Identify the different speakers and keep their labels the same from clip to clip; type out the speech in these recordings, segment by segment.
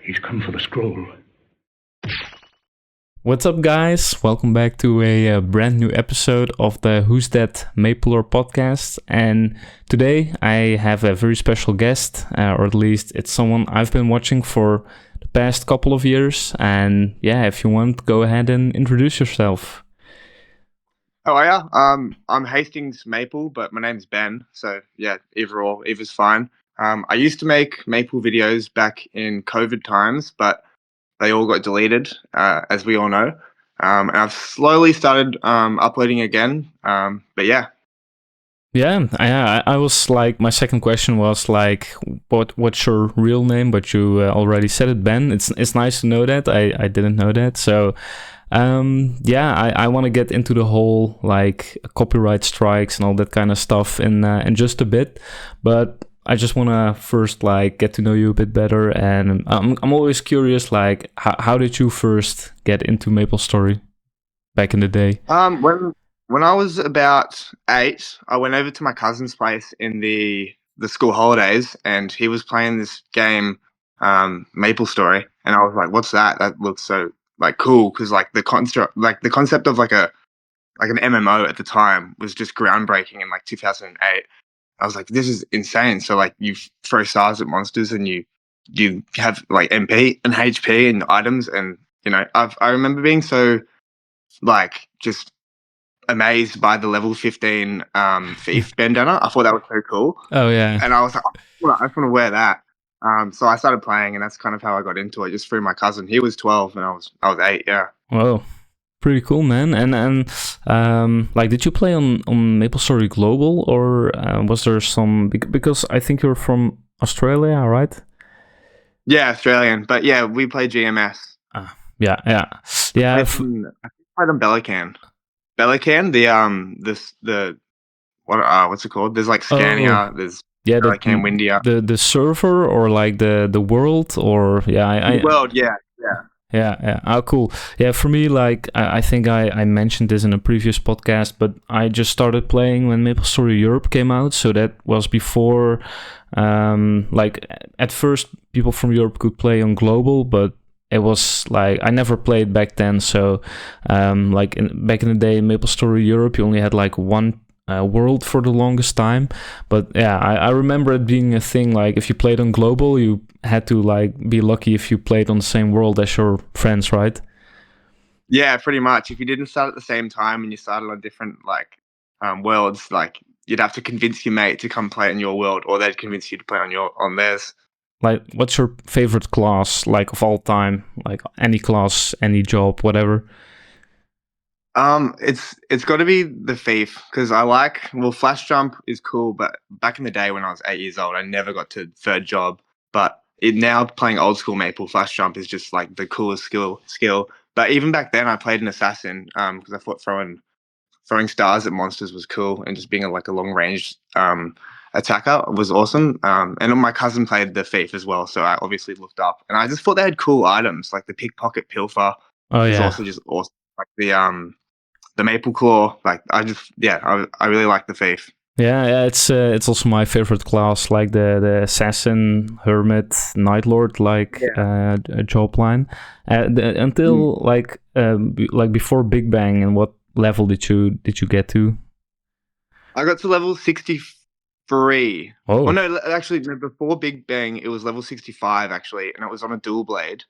Speaker 1: He's come for the scroll.
Speaker 2: What's up, guys? Welcome back to a brand new episode of the Who's That Maple podcast. And today I have a very special guest, or at least it's someone I've been watching for the past couple of years. And yeah, if you want, go ahead and introduce yourself.
Speaker 3: How are ya? I'm HaastingsMaple, but my name's Ben. So yeah, either's fine. I used to make Maple videos back in COVID times, but they all got deleted, as we all know. And I've slowly started uploading again. But yeah.
Speaker 2: Yeah, I was like, my second question was like, what's your real name? But you already said it, Ben. It's nice to know that. I didn't know that. So yeah, I want to get into the whole like copyright strikes and all that kind of stuff in just a bit, but I just want to first like get to know you a bit better, and I'm always curious, like how did you first get into MapleStory back in the day?
Speaker 3: When I was about 8, I went over to my cousin's place in the school holidays, and he was playing this game, MapleStory, and I was like, "What's that? That looks so like cool," because like the concept of like an MMO at the time was just groundbreaking in like 2008. I was like, this is insane. So like you throw stars at monsters and you have like MP and HP and items, and you know I remember being so like just amazed by the level 15 thief bandana. I thought that was so cool.
Speaker 2: Oh yeah.
Speaker 3: And I was like, I just want to wear that. So I started playing, and that's kind of how I got into it, just through my cousin. He was 12 and I was 8. Yeah.
Speaker 2: Whoa. Pretty cool, man. And like, did you play on MapleStory Global, or was there some? Because I think you're from Australia, right?
Speaker 3: Yeah, Australian. But yeah, we play GMS.
Speaker 2: Yeah.
Speaker 3: I think I played on Bellacan. The what's it called? There's like Scania. There's Bellacan, Windia.
Speaker 2: The server, or like the world, or
Speaker 3: the world. Yeah.
Speaker 2: Yeah. Oh, cool. Yeah, for me, like, I think I mentioned this in a previous podcast, but I just started playing when MapleStory Europe came out. So that was before, like, at first, people from Europe could play on global, but it was like, I never played back then. So, like, back in the day, in MapleStory Europe, you only had like one world for the longest time. But yeah, I remember it being a thing, like if you played on global, you had to like be lucky if you played on the same world as your friends, right?
Speaker 3: Yeah, pretty much. If you didn't start at the same time and you started on different like worlds, like you'd have to convince your mate to come play in your world, or they'd convince you to play on theirs.
Speaker 2: Like, what's your favorite class, like, of all time? Like, any class, any job, whatever.
Speaker 3: It's got to be the thief, because flash jump is cool, but back in the day when I was 8 years old, I never got to third job. But now playing old school Maple, flash jump is just like the coolest skill. But even back then, I played an assassin, because I thought throwing stars at monsters was cool, and just being a long range attacker was awesome. And my cousin played the thief as well, so I obviously looked up, and I just thought they had cool items, like the pickpocket pilfer.
Speaker 2: Oh yeah.
Speaker 3: Was also just awesome. Like the maple claw, like I really like the thief.
Speaker 2: Yeah, it's also my favorite class, like the assassin, hermit, night lord, like job line. Until like before Big Bang, and what level did you get to?
Speaker 3: I got to level 63.
Speaker 2: Oh
Speaker 3: no, actually no, before Big Bang it was level 65 actually, and it was on a dual blade.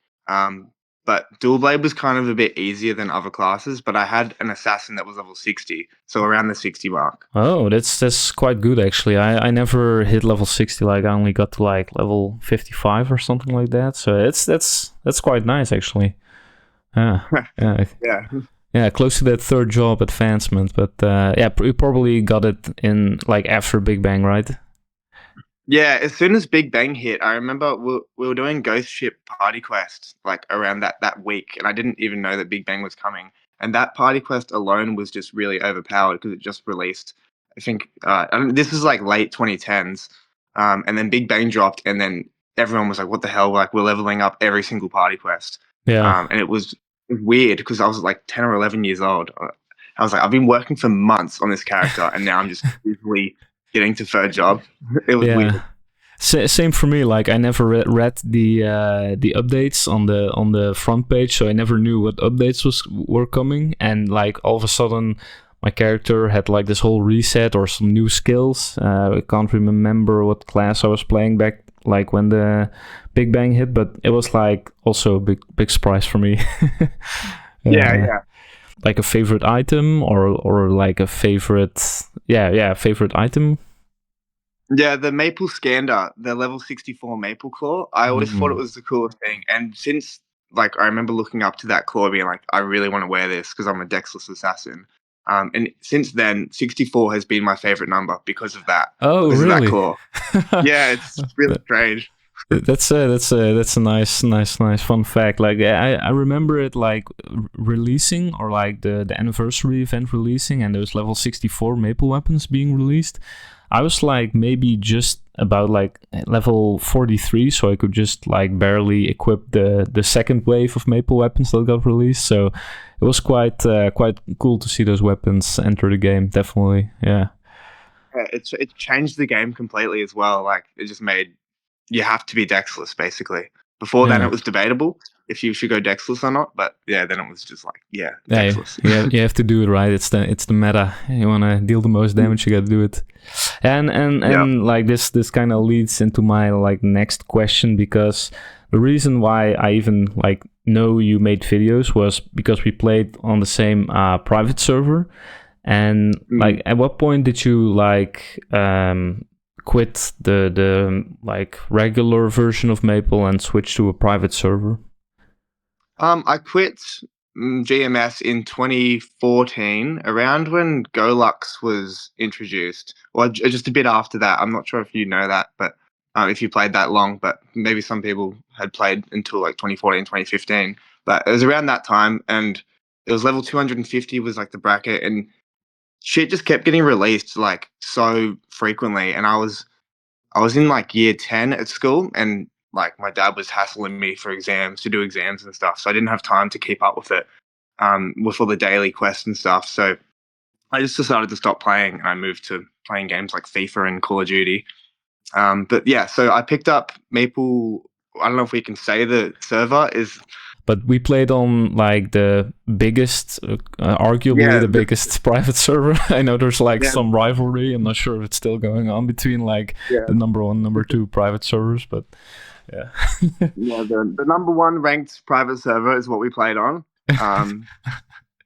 Speaker 3: But dual blade was kind of a bit easier than other classes, but I had an assassin that was level 60, so around the 60 mark.
Speaker 2: Oh, that's quite good actually. I never hit level 60. Like, I only got to like level 55 or something like that. So that's quite nice actually. Yeah. Yeah, close to that third job advancement. But yeah, you probably got it in like after Big Bang, right?
Speaker 3: Yeah, as soon as Big Bang hit, I remember we were doing Ghost Ship Party Quest like around that week, and I didn't even know that Big Bang was coming. And that party quest alone was just really overpowered because it just released. I think this is like late 2010s, and then Big Bang dropped, and then everyone was like, "What the hell?" Like, we're leveling up every single party quest.
Speaker 2: Yeah.
Speaker 3: And it was weird because I was like 10 or 11 years old. I was like, I've been working for months on this character, and now I'm just easily getting to third job. It was weird.
Speaker 2: Same for me. Like I never read the updates on the front page, so I never knew what updates were coming. And like all of a sudden, my character had like this whole reset or some new skills. I can't remember what class I was playing back, like when the Big Bang hit, but it was like also a big surprise for me.
Speaker 3: Yeah.
Speaker 2: Like a favorite item or like a favorite favorite item.
Speaker 3: Yeah, the Maple Scander, the level 64 Maple Claw, I always thought it was the coolest thing. And since, like, I remember looking up to that claw being like, I really want to wear this because I'm a Dexless assassin. And since then, 64 has been my favorite number because of that.
Speaker 2: Oh,
Speaker 3: because
Speaker 2: really?
Speaker 3: of that claw. Yeah, it's really strange.
Speaker 2: That's a nice fun fact. Like I remember it like releasing, or like the anniversary event releasing, and those level 64 Maple weapons being released. I was like maybe just about like level 43, so I could just like barely equip the second wave of Maple weapons that got released. So it was quite cool to see those weapons enter the game. Definitely, yeah.
Speaker 3: It changed the game completely as well. Like it just made you have to be Dexless basically. Before then, it was debatable if you should go Dexless or not. But yeah, then it was just like Dexless.
Speaker 2: Yeah, you have to do it right. It's the meta. You want to deal the most damage, you got to do it. And like this kind of leads into my like next question, because the reason why I even like know you made videos was because we played on the same private server. And like, at what point did you like quit the like regular version of Maple and switch to a private server?
Speaker 3: I quit GMS in 2014, around when Golux was introduced, or just a bit after that. I'm not sure if you know that, but if you played that long, but maybe some people had played until like 2014, 2015. But it was around that time, and it was level 250 was like the bracket, and shit just kept getting released like so frequently. And I was in like year 10 at school, and like my dad was hassling me for exams to do exams and stuff, so I didn't have time to keep up with it, with all the daily quests and stuff. So I just decided to stop playing, and I moved to playing games like FIFA and Call of Duty. But yeah, so I picked up Maple. I don't know if we can say the server is,
Speaker 2: but we played on like the biggest, arguably the biggest private server. I know there's like some rivalry. I'm not sure if it's still going on between like the number 1, number 2 private servers, but yeah.
Speaker 3: The number 1 ranked private server is what we played on.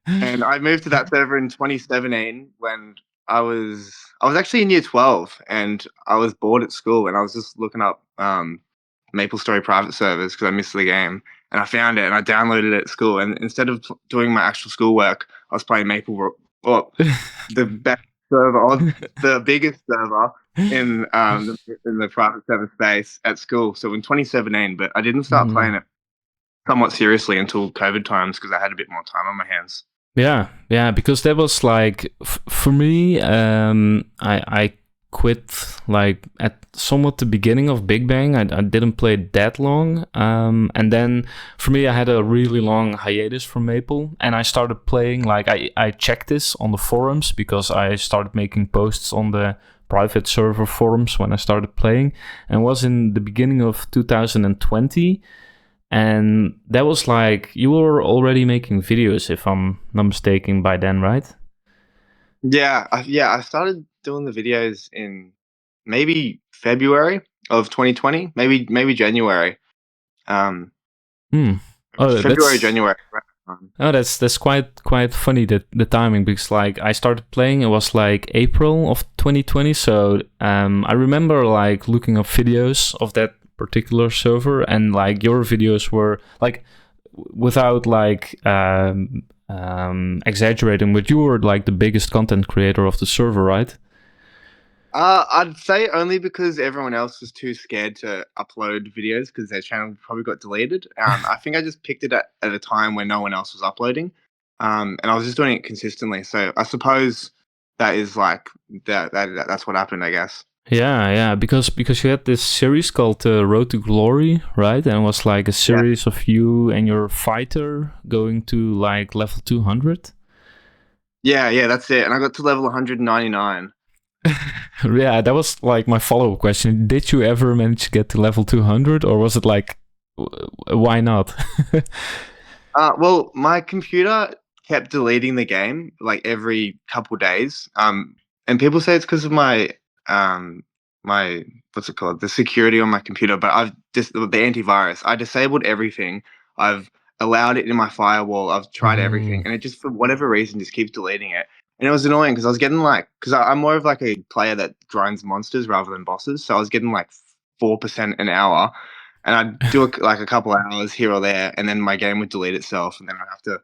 Speaker 3: And I moved to that server in 2017 when I was actually in year 12, and I was bored at school, and I was just looking up MapleStory private servers because I missed the game, and I found it, and I downloaded it at school. And instead of doing my actual schoolwork, I was playing Maple, the best server, or the biggest server in the private server space at school. So in 2017, but I didn't start playing it somewhat seriously until COVID times because I had a bit more time on my hands.
Speaker 2: Yeah, because that was like for me. I quit like at somewhat the beginning of Big Bang. I didn't play that long, and then for me I had a really long hiatus from Maple, and I started playing. Like I checked this on the forums because I started making posts on the private server forums when I started playing, and it was in the beginning of 2020. And that was like, you were already making videos, if I'm not mistaken, by then, right?
Speaker 3: Yeah, I started doing the videos in maybe February of 2020, maybe January.
Speaker 2: Oh,
Speaker 3: February, January.
Speaker 2: Oh, that's quite funny, that the timing, because like I started playing, it was like April of 2020. So I remember like looking up videos of that particular server, and like your videos were like, without like exaggerating, but you were like the biggest content creator of the server, right?
Speaker 3: I'd say only because everyone else was too scared to upload videos because their channel probably got deleted. I think I just picked it at a time when no one else was uploading, and I was just doing it consistently. So I suppose that is like that's what happened, I guess.
Speaker 2: Yeah, because you had this series called Road to Glory, right? And it was like a series of you and your fighter going to like level 200.
Speaker 3: Yeah, that's it. And I got to level 199.
Speaker 2: Yeah, that was like my follow-up question. Did you ever manage to get to level 200, or was it like, why not?
Speaker 3: Well, my computer kept deleting the game like every couple days. And people say it's because of um my what's it called, the security on my computer. But I've just the antivirus. I disabled everything. I've allowed it in my firewall. I've tried everything,
Speaker 2: Mm,
Speaker 3: and it just for whatever reason just keeps deleting it. And it was annoying because I was getting like because I'm more of like a player that grinds monsters rather than bosses. So I was getting like 4% an hour, and I'd do like a couple of hours here or there, and then my game would delete itself, and then I'd have to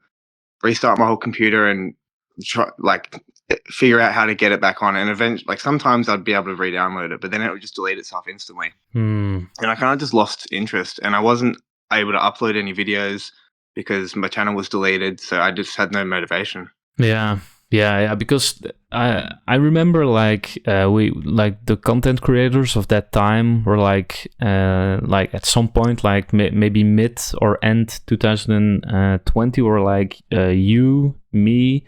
Speaker 3: restart my whole computer and try like figure out how to get it back on. And eventually, like sometimes I'd be able to re-download it, but then it would just delete itself instantly,
Speaker 2: mm.
Speaker 3: and I kind of just lost interest, and I wasn't able to upload any videos because my channel was deleted, so I just had no motivation.
Speaker 2: Yeah, yeah. Because I remember like we like the content creators of that time were like at some point like maybe mid or end 2020 were like you, me,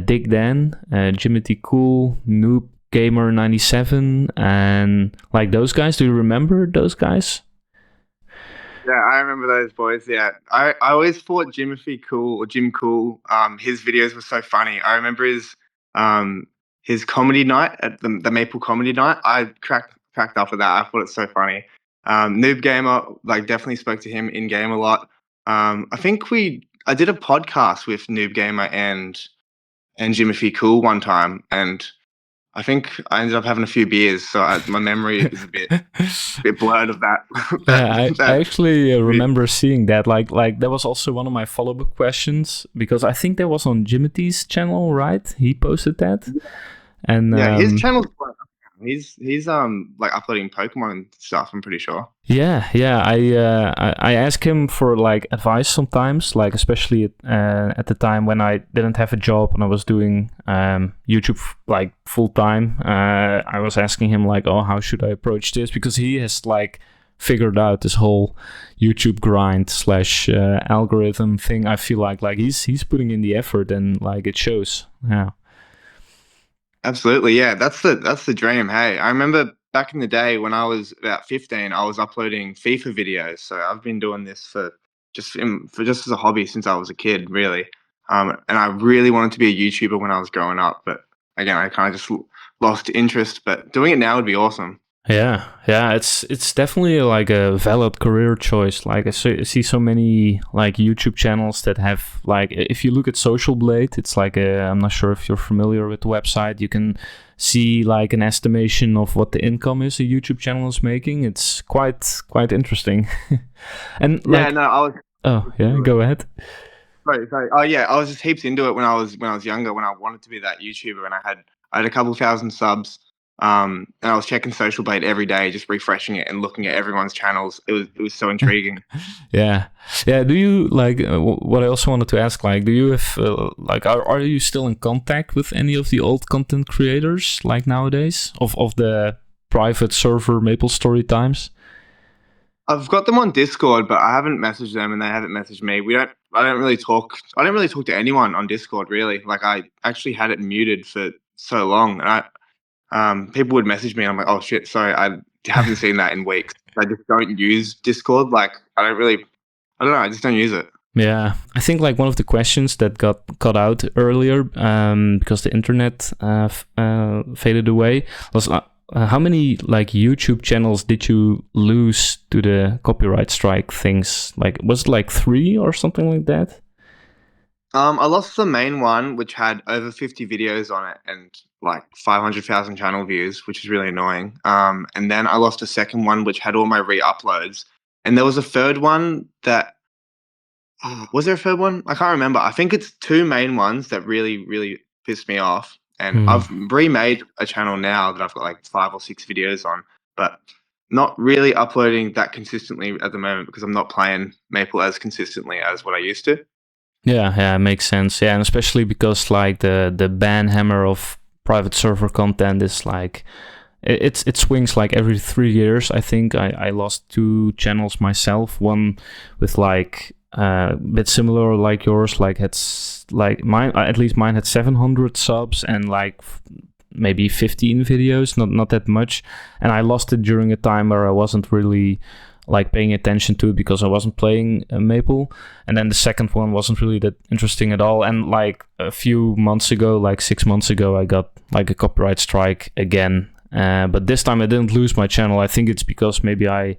Speaker 2: Dick Dan, Jimmy T Cool, Noob Gamer 97, and like those guys. Do you remember those guys?
Speaker 3: Yeah, I remember those boys. Yeah, I always thought Jimothy Cool or Jim Cool. His videos were so funny. I remember his comedy night at the Maple Comedy Night. I cracked up with that. I thought it's so funny. Noob Gamer, like definitely spoke to him in game a lot. I think I did a podcast with Noob Gamer and Jimothy Cool one time, and I think I ended up having a few beers, so my memory is a bit blurred of that that
Speaker 2: Yeah, I
Speaker 3: that.
Speaker 2: actually remember seeing that. Like that was also one of my follow-up questions because I think that was on Jimity's channel, right? He posted that, and
Speaker 3: Yeah, his channel's quite up now. He's like uploading Pokemon stuff, I'm pretty sure.
Speaker 2: yeah. I ask him for like advice sometimes, like especially at the time when I didn't have a job and I was doing YouTube like full time. I was asking him like, oh, how should I approach this? Because he has like figured out this whole YouTube grind slash algorithm thing. I feel like he's putting in the effort and like it shows. Yeah.
Speaker 3: Absolutely, yeah. That's the dream. Hey, I remember back in the day when I was about 15, I was uploading FIFA videos. So I've been doing this for just as a hobby since I was a kid, really. And I really wanted to be a YouTuber when I was growing up, but again, I kind of just lost interest. But doing it now would be awesome.
Speaker 2: Yeah, it's definitely like a valid career choice. Like I see so many like YouTube channels that have like if you look at Social Blade, it's like I'm not sure if you're familiar with the website. You can see like an estimation of what the income is a YouTube channel is making. It's quite interesting. And
Speaker 3: Yeah,
Speaker 2: like
Speaker 3: no, I was.
Speaker 2: oh yeah, go ahead.
Speaker 3: Sorry, sorry. Oh yeah, I was just heaps into it when I was younger, when I wanted to be that YouTuber, and I had a couple thousand subs. And I was checking Social Blade every day, just refreshing it and looking at everyone's channels. It was so intriguing.
Speaker 2: Yeah. Do you like what I also wanted to ask? Like, do you have like are you still in contact with any of the old content creators like nowadays of the private server MapleStory times?
Speaker 3: I've got them on Discord, but I haven't messaged them, and they haven't messaged me. We don't. I don't really talk. I don't really talk to anyone on Discord, really. Like I actually had it muted for so long, and people would message me, and I'm like, oh shit, sorry, I haven't seen that in weeks. I just don't use Discord. Like I don't really. I don't know. I just don't use it.
Speaker 2: Yeah, I think like one of the questions that got cut out earlier because the internet faded away was how many like YouTube channels did you lose to the copyright strike things? Like was it like 3 or something like that?
Speaker 3: I lost the main one, which had over 50 videos on it and like 500,000 channel views, which is really annoying. And then I lost a second one, which had all my re-uploads. And there was a third one that, was there a third one? I can't remember. I think it's two main ones that really, really pissed me off. And
Speaker 2: Hmm.
Speaker 3: I've remade a channel now that I've got like 5 or 6 videos on, but not really uploading that consistently at the moment because I'm not playing Maple as consistently as what I used to.
Speaker 2: Yeah, makes sense. Yeah, and especially because like the ban hammer of private server content is like it swings like every 3 years. I think I lost 2 channels myself. One with like a bit similar like yours, like it's like mine at least mine had 700 subs and like maybe 15 videos, not that much. And I lost it during a time where I wasn't really like paying attention to it because I wasn't playing Maple. And then the second one wasn't really that interesting at all. And like a few months ago, like 6 months ago, I got like a copyright strike again. But this time I didn't lose my channel. I think it's because maybe I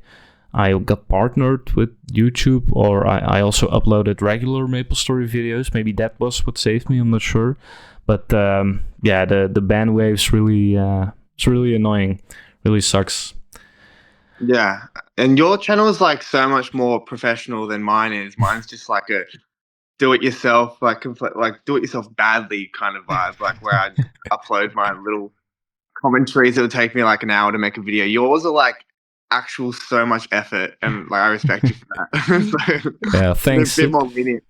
Speaker 2: got partnered with YouTube, or I also uploaded regular MapleStory videos. Maybe that was what saved me. I'm not sure. But the ban waves really, it's really annoying. Really sucks.
Speaker 3: Yeah, and your channel is like so much more professional than mine is. Mine's just like a do-it-yourself, like do-it-yourself badly kind of vibe, like where I upload my little commentaries. It would take me like an hour to make a video. Yours are like actual so much effort, and like I respect you for that. So,
Speaker 2: yeah, thanks.
Speaker 3: A bit more lenient.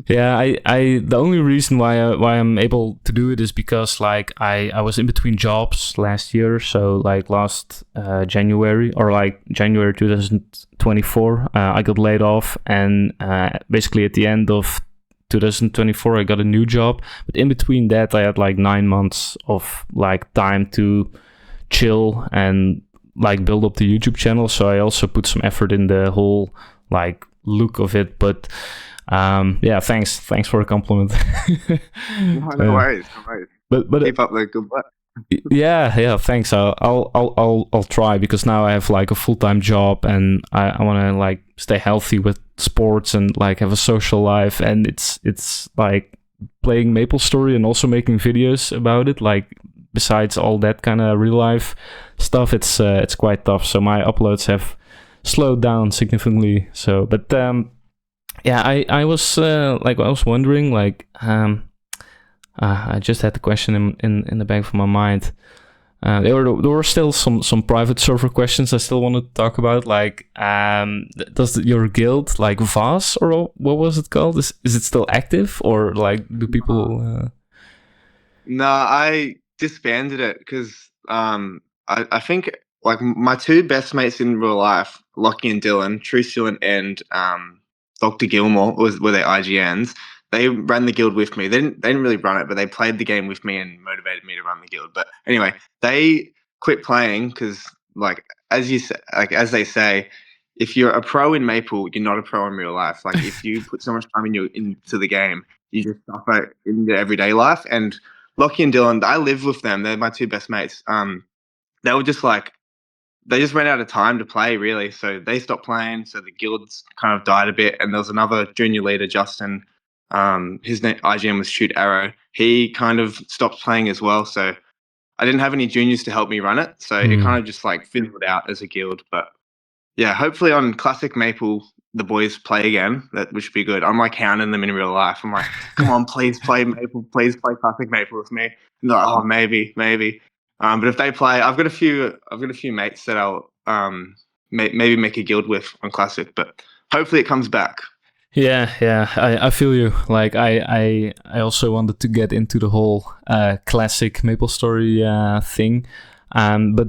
Speaker 2: Yeah, I the only reason why I'm able to do it is because like I was in between jobs last year, so like last January, or like January 2024, I got laid off, and basically at the end of 2024 I got a new job, but in between that I had like 9 months of like time to chill and like build up the YouTube channel. So I also put some effort in the whole like look of it, but yeah, thanks for a compliment.
Speaker 3: No worries. But keep up the good work.
Speaker 2: Yeah, thanks. I'll try, because now I have like a full-time job, and I want to like stay healthy with sports and like have a social life, and it's like playing MapleStory and also making videos about it, like besides all that kind of real life stuff, it's quite tough. So my uploads have slowed down significantly. So but yeah, I was wondering, like, I just had the question in the back of my mind. There were still some private server questions I still wanted to talk about. Like, does your guild, like VAS, or what was it called? Is it still active, or like do people?
Speaker 3: No, I disbanded it because I think like my two best mates in real life, Lockie and Dylan, True Student and Dr. Gilmore were their IGNs. They ran the guild with me. They didn't really run it, but they played the game with me and motivated me to run the guild. But anyway, they quit playing because, like as they say, if you're a pro in Maple, you're not a pro in real life. Like if you put so much time into the game, you just suffer in your everyday life. And Lockie and Dylan, I live with them. They're my two best mates. They were just like, they just ran out of time to play, really. So they stopped playing. So the guilds kind of died a bit. And there was another junior leader, Justin. His name IGN was Shoot Arrow. He kind of stopped playing as well. So I didn't have any juniors to help me run it. So it kind of just like fizzled out as a guild. But yeah, hopefully on Classic Maple, the boys play again. Which would be good. I'm like hounding them in real life. I'm like, come on, please play Maple. Please play Classic Maple with me. And they're like, oh, maybe. But if they play, I've got a few mates that I'll maybe make a guild with on Classic. But hopefully it comes back.
Speaker 2: Yeah, I feel you. Like I also wanted to get into the whole Classic MapleStory thing. But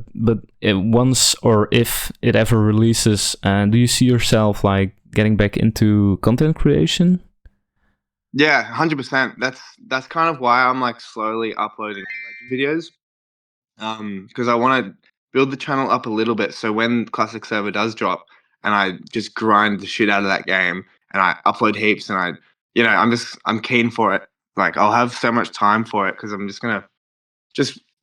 Speaker 2: once, or if it ever releases, do you see yourself like getting back into content creation?
Speaker 3: Yeah, 100%. That's kind of why I'm like slowly uploading videos. Because I want to build the channel up a little bit, so when Classic Server does drop, and I just grind the shit out of that game, and I upload heaps, and I'm keen for it. Like I'll have so much time for it because I'm just gonna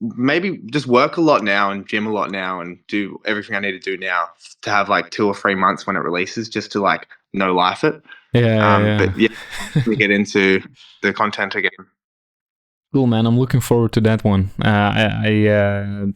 Speaker 3: maybe work a lot now and gym a lot now and do everything I need to do now to have like 2 or 3 months when it releases, just to like no life it.
Speaker 2: Yeah.
Speaker 3: But yeah, we get into the content again.
Speaker 2: Cool, man. I'm looking forward to that one. I'm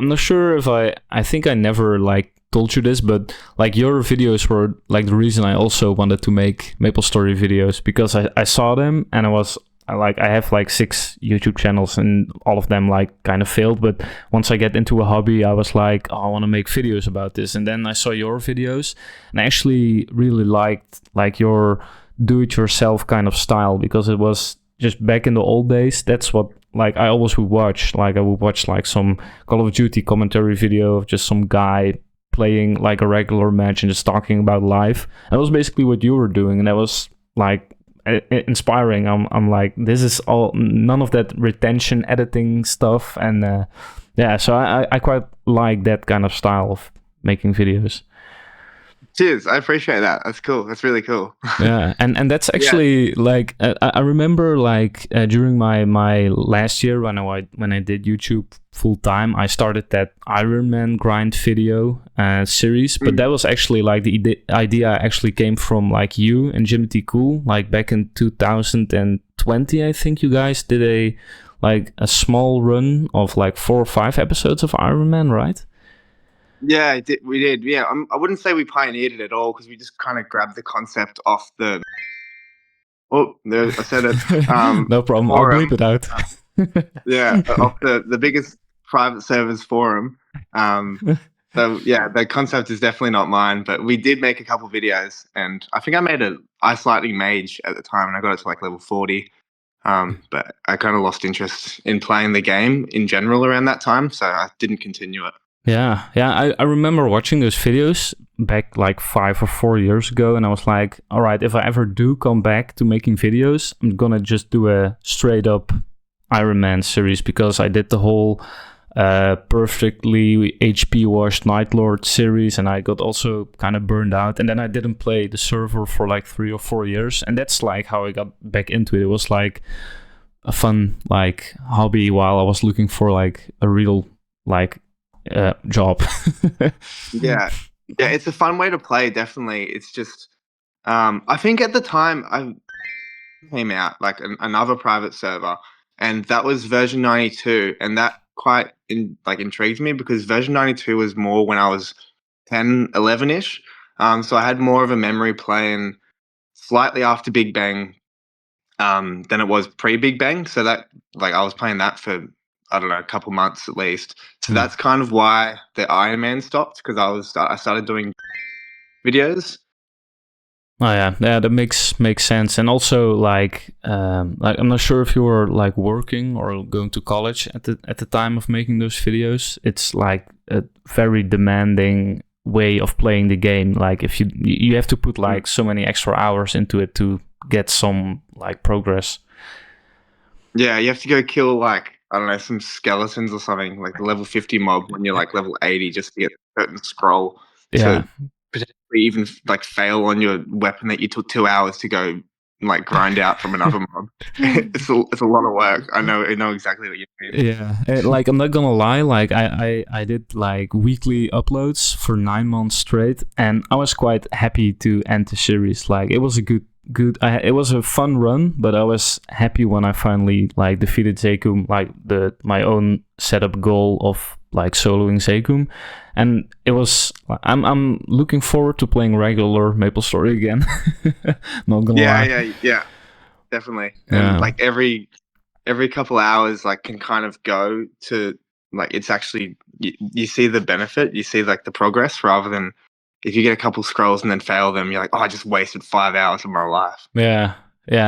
Speaker 2: not sure if I think I never like told you this, but like your videos were like the reason I also wanted to make MapleStory videos, because I saw them and I have like 6 YouTube channels and all of them like kind of failed. But once I get into a hobby, I was like, oh, I want to make videos about this. And then I saw your videos and I actually really liked like your do-it-yourself kind of style, because it was just back in the old days. That's what like I always would watch. Like I would watch like some Call of Duty commentary video of just some guy playing like a regular match and just talking about life. And that was basically what you were doing. And that was like inspiring. I'm like, this is all, none of that retention editing stuff, and yeah, so I quite like that kind of style of making videos.
Speaker 3: Cheers, I appreciate that. That's cool. That's really cool.
Speaker 2: Yeah, and that's actually like I remember like during my last year when I did YouTube full time, I started that Iron Man grind video series, but that was actually like the idea actually came from like you and Jimmy T. Cool, like back in 2020. I think you guys did a small run of like 4 or 5 episodes of Iron Man, right?
Speaker 3: Yeah, we did. Yeah, I wouldn't say we pioneered it at all because we just kind of grabbed the concept off the. Oh, there, I said it.
Speaker 2: No problem. I'll bleep it out.
Speaker 3: Yeah, off the biggest private servers forum. So yeah, the concept is definitely not mine, but we did make a couple videos, and I think I made an Ice Lightning Mage at the time, and I got it to like level 40. But I kind of lost interest in playing the game in general around that time, so I didn't continue it.
Speaker 2: Yeah, I remember watching those videos back like 5 or 4 years ago, and I was like, all right, if I ever do come back to making videos, I'm gonna just do a straight up Iron Man series, because I did the whole perfectly HP washed Night Lord series, and I got also kind of burned out, and then I didn't play the server for like 3 or 4 years, and that's like how I got back into it. It was like a fun like hobby while I was looking for like a real like job.
Speaker 3: Yeah, it's a fun way to play. Definitely, it's just I think at the time I came out like another private server, and that was version 92, and that quite intrigued me because version 92 was more when I was 10, 11ish. So I had more of a memory playing slightly after Big Bang than it was pre Big Bang. So that like I was playing that for, I don't know, a couple months at least. So that's kind of why the Iron Man stopped, because I started doing videos.
Speaker 2: Oh yeah, that makes sense. And also like I'm not sure if you were like working or going to college at the time of making those videos. It's like a very demanding way of playing the game. Like if you have to put like so many extra hours into it to get some like progress.
Speaker 3: Yeah, you have to go kill like, I don't know, some skeletons or something, like the level 50 mob when you're like level 80 just to get a certain scroll to potentially even like fail on your weapon that you took 2 hours to go like grind out from another mob. It's a lot of work. I know exactly what you mean.
Speaker 2: Yeah, like I'm not gonna lie, like I did like weekly uploads for 9 months straight, and I was quite happy to end the series. Like it was a good it was a fun run, but I was happy when I finally like defeated Zekum, like my own setup goal of like soloing Zekum, and it was I'm looking forward to playing regular MapleStory again. Not gonna lie.
Speaker 3: Yeah, definitely. And like every couple hours like can kind of go to like, it's actually you see the benefit, you see like the progress, rather than if you get a couple scrolls and then fail them, you're like, oh, I just wasted 5 hours of my life.
Speaker 2: Yeah,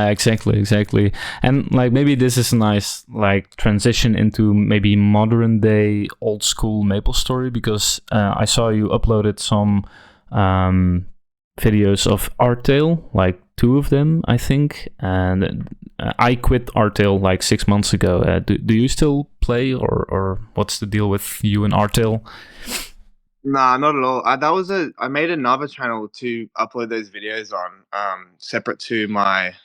Speaker 2: exactly. And like maybe this is a nice like transition into maybe modern day old school MapleStory, because I saw you uploaded some videos of Artale, like 2 of them, I think, and I quit Artale like 6 months ago. Do you still play, or what's the deal with you and Artale?
Speaker 3: Nah, not at all. I made another channel to upload those videos on, separate to my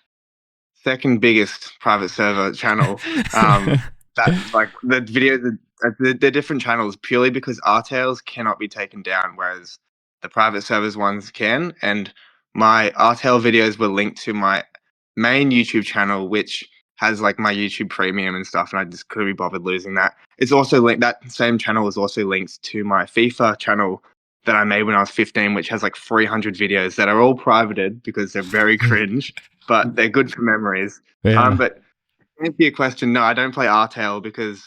Speaker 3: second biggest private server channel. That's like the videos, they're different channels purely because Artales cannot be taken down, whereas the private servers ones can. And my Artale videos were linked to my main YouTube channel, which has like my YouTube Premium and stuff, and I just couldn't be bothered losing that. It's also linked. That same channel is also linked to my FIFA channel that I made when I was 15, which has like 300 videos that are all privated because they're very cringe, but they're good for memories.
Speaker 2: Yeah.
Speaker 3: But to answer your question, no, I don't play Artale because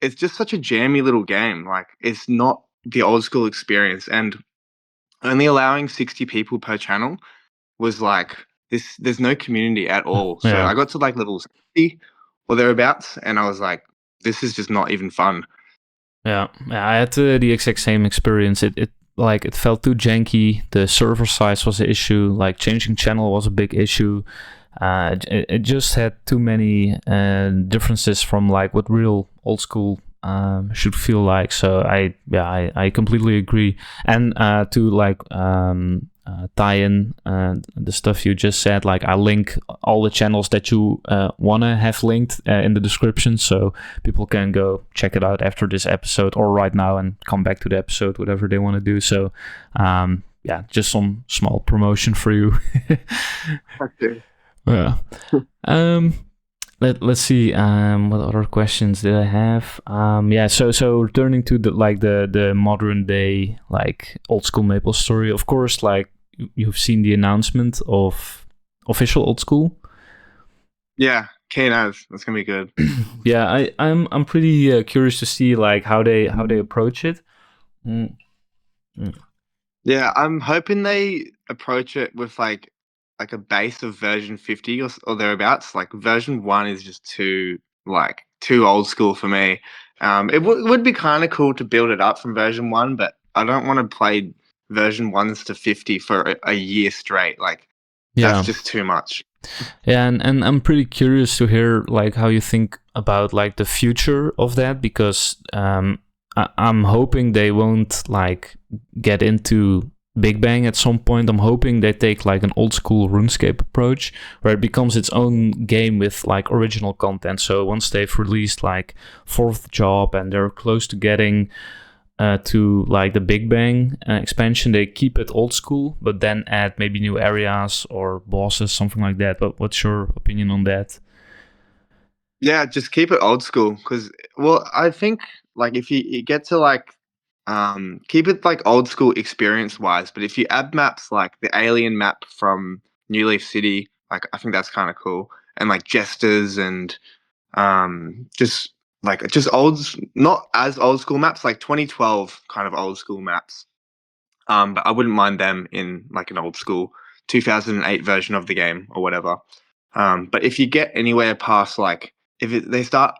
Speaker 3: it's just such a jammy little game. Like it's not the old school experience, and only allowing 60 people per channel was like this. There's no community at all. So
Speaker 2: Yeah.
Speaker 3: I got to like level 60 or thereabouts, and I was like, this is just not even fun.
Speaker 2: Yeah, I had the exact same experience. It like it felt too janky. The server size was an issue. Like changing channel was a big issue. it just had too many differences from like what real old school should feel like. So I completely agree. And to like tie in the stuff you just said, like I link all the channels that you wanna have linked in the description, so people can go check it out after this episode or right now and come back to the episode, whatever they want to do. So yeah, just some small promotion for you.
Speaker 3: Okay.
Speaker 2: Yeah. Let's see. What other questions did I have? Yeah. So returning to the modern day like old school MapleStory. Of course, like you've seen the announcement of official old school.
Speaker 3: Yeah, keen as. That's gonna be good.
Speaker 2: Yeah, I'm pretty curious to see like how they approach it. Mm.
Speaker 3: Yeah, I'm hoping they approach it with like a base of version 50 or thereabouts. Like version 1 is just too old school for me. It would be kind of cool to build it up from version 1, but I don't want to play version 1s to 50 for a year straight. Like that's just too much.
Speaker 2: Yeah, and I'm pretty curious to hear like how you think about like the future of that, because I'm hoping they won't like get into Big Bang at some point. I'm hoping they take like an old school RuneScape approach where it becomes its own game with like original content. So once they've released like fourth job and they're close to getting to like the Big Bang expansion, they keep it old school, but then add maybe new areas or bosses, something like that. But what's your opinion on that?
Speaker 3: Yeah, just keep it old school because, well, I think like if you get to like keep it like old school experience wise, but if you add maps like the alien map from New Leaf City, like I think that's kind of cool, and like jesters and just old, not as old school maps, like 2012 kind of old school maps. But I wouldn't mind them in like an old school 2008 version of the game or whatever. But if you get anywhere past like they start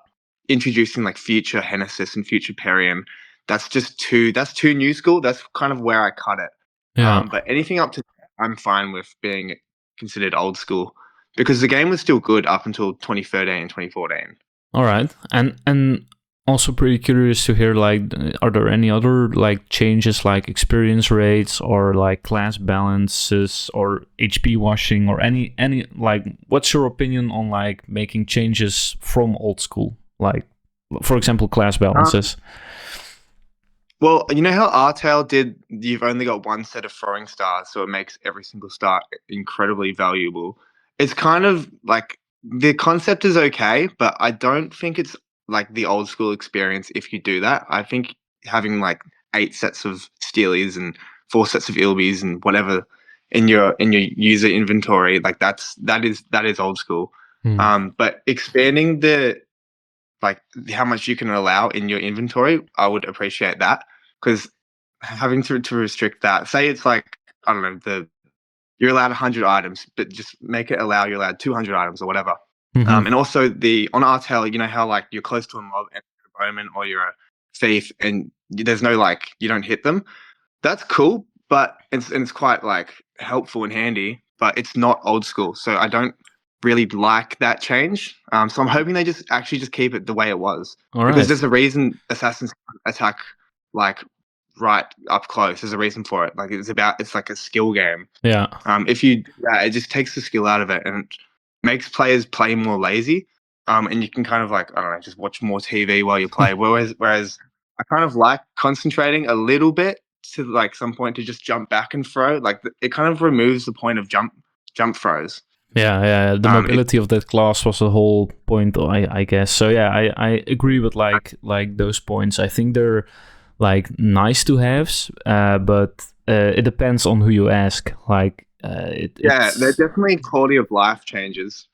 Speaker 3: introducing like future Genesis and future Perion, that's too new school. That's kind of where I cut it.
Speaker 2: Yeah.
Speaker 3: But anything up to that, I'm fine with being considered old school because the game was still good up until 2013 and 2014.
Speaker 2: All right. And also pretty curious to hear like are there any other like changes like experience rates or like class balances or HP washing or any like what's your opinion on like making changes from old school, like for example class balances?
Speaker 3: Well, you know how R-Tail did, you've only got one set of throwing stars, so it makes every single star incredibly valuable. It's kind of like the concept is okay, but I don't think it's like the old school experience if you do that. I think having like 8 sets of steelies and 4 sets of ilbies and whatever in your user inventory, like that is old school. But expanding the like how much you can allow in your inventory, I would appreciate that because having to restrict that, say it's like I don't know, you're allowed 100 items, but just make it allow you're allowed 200 items or whatever. And also on Artel, you know how like you're close to a mob and you're a bowman or you're a thief and there's no like you don't hit them. That's cool, but it's quite like helpful and handy, but it's not old school. So I don't really like that change. So I'm hoping they just keep it the way it was.
Speaker 2: All
Speaker 3: because
Speaker 2: right.
Speaker 3: there's a reason assassins attack like right up close. There's a reason for it. Like it's like a skill game.
Speaker 2: Yeah.
Speaker 3: It just takes the skill out of it and it makes players play more lazy. And you can kind of like I don't know, just watch more TV while you play. Whereas I kind of like concentrating a little bit to like some point to just jump back and throw. Like it kind of removes the point of jump throws.
Speaker 2: Yeah. The mobility of that class was the whole point, I guess. So yeah, I agree with like those points. I think they're like nice to haves, but it depends on who you ask. Like
Speaker 3: they're definitely quality of life changes.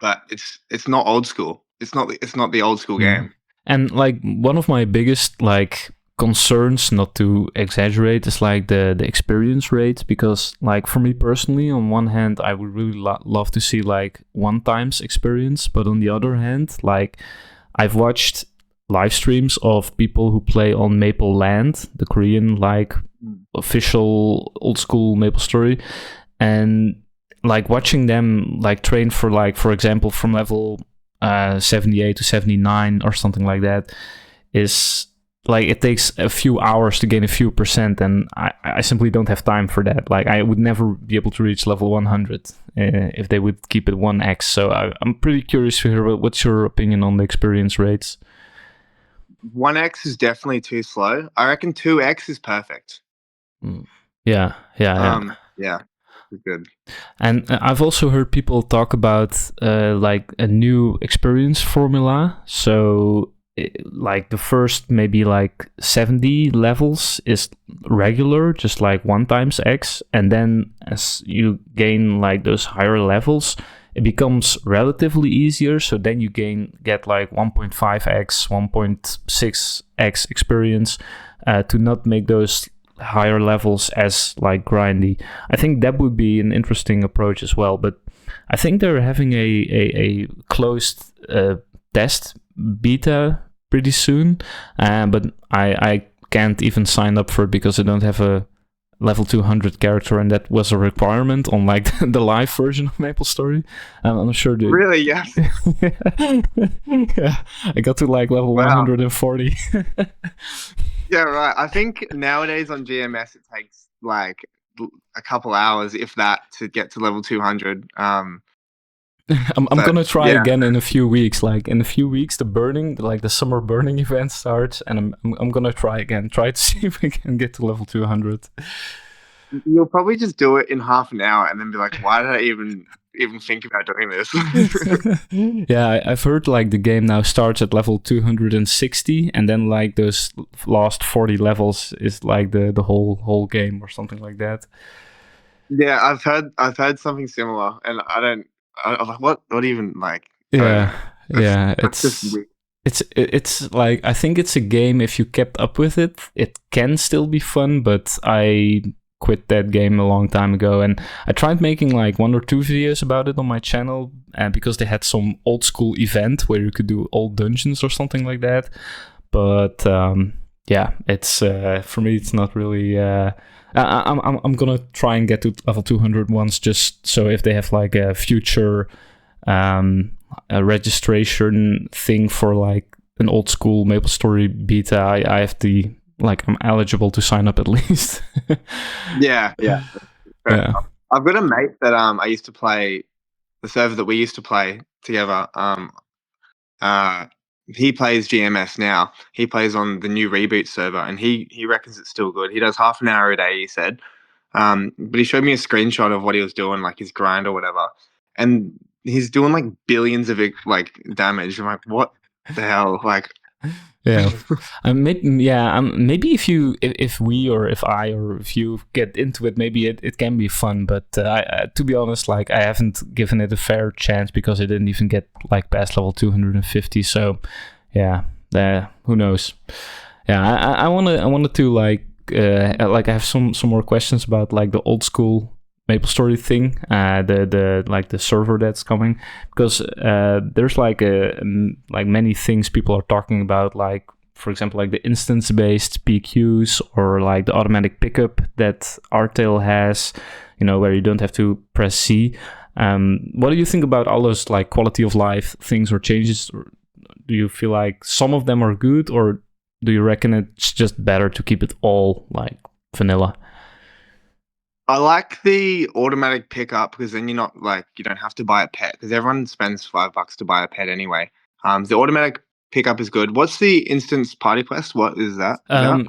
Speaker 3: But it's not old school. It's not the old school game.
Speaker 2: And like one of my biggest like concerns, not to exaggerate, is like the experience rate, because like for me personally, on one hand I would really love to see like 1 times experience, but on the other hand, like I've watched live streams of people who play on Maple Land, the Korean like official old school MapleStory, and like watching them like train for like, for example, from level 78 to 79 or something like that is like, it takes a few hours to gain a few percent, and I simply don't have time for that. Like, I would never be able to reach level 100 if they would keep it 1x. So I'm pretty curious to hear what's your opinion on the experience rates.
Speaker 3: 1x is definitely too slow. I reckon 2x is perfect.
Speaker 2: Yeah.
Speaker 3: Yeah, good.
Speaker 2: And I've also heard people talk about like a new experience formula. So like the first maybe like 70 levels is regular, just like 1 times x, and then as you gain like those higher levels, it becomes relatively easier. So then you get like 1.5x, 1.6x experience to not make those higher levels as like grindy. I think that would be an interesting approach as well. But I think they're having a closed test beta pretty soon, but I can't even sign up for it because I don't have a level 200 character, and that was a requirement on like the live version of MapleStory. I'm sure.
Speaker 3: Really? Yes.
Speaker 2: Yeah, I got to like level 140.
Speaker 3: Yeah, right. I think nowadays on GMS it takes like a couple hours, if that, to get to level 200.
Speaker 2: I'm gonna try again in a few weeks. Like in a few weeks, the summer burning event starts, and I'm gonna try again. Try to see if we can get to level 200.
Speaker 3: You'll probably just do it in half an hour, and then be like, "Why did I even think about doing this?"
Speaker 2: Yeah, I've heard like the game now starts at level 260, and then like those last 40 levels is like the whole game or something like that.
Speaker 3: Yeah, I've heard something similar, and I'm like, what even, like?
Speaker 2: Yeah, it's like, I think it's a game, if you kept up with it, it can still be fun, but I quit that game a long time ago, and I tried making like 1 or 2 videos about it on my channel, because they had some old school event where you could do old dungeons or something like that. But yeah, it's for me, it's not really. I'm gonna try and get to level 200 once, just so if they have like a future a registration thing for like an old school MapleStory beta, I have the, like, I'm eligible to sign up at least.
Speaker 3: Yeah. I've got a mate that I used to play the server that we used to play together. He plays GMS now. He plays on the new reboot server, and he reckons it's still good. He does half an hour a day, he said. But he showed me a screenshot of what he was doing, like his grind or whatever, and he's doing like billions of like damage. I'm like, what the hell? Like,
Speaker 2: yeah, maybe if we or if I or if you get into it, maybe it can be fun. But to be honest, like, I haven't given it a fair chance because I didn't even get like past level 250. So yeah, who knows? Yeah, I wanted to like I have some more questions about like the old school MapleStory thing, the server that's coming, because there's like many things people are talking about, like, for example, like the instance-based PQs, or like the automatic pickup that Artail has, where you don't have to press C. What do you think about all those like quality of life things or changes? Or do you feel like some of them are good, or do you reckon it's just better to keep it all like vanilla?
Speaker 3: I like the automatic pickup, because then you're not like, you don't have to buy a pet, because everyone spends $5 to buy a pet anyway. The automatic pickup is good. What's the instance party quest? What is that?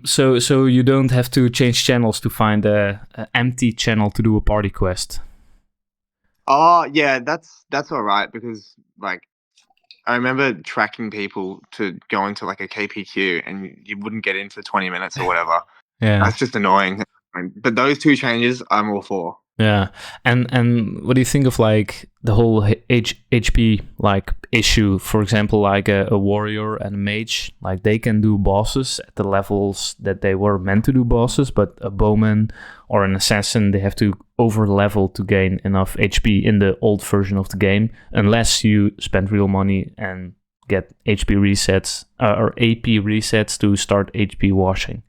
Speaker 2: So you don't have to change channels to find a empty channel to do a party quest.
Speaker 3: Oh yeah, that's all right, because like I remember tracking people to go into like a KPQ, and you wouldn't get in for 20 minutes or whatever.
Speaker 2: Yeah,
Speaker 3: that's just annoying. But those 2 changes, I'm all for.
Speaker 2: Yeah, and what do you think of like the whole HP like issue? For example, like a warrior and a mage, like they can do bosses at the levels that they were meant to do bosses, but a bowman or an assassin, they have to over level to gain enough HP in the old version of the game, unless you spend real money and get HP resets or AP resets to start HP washing.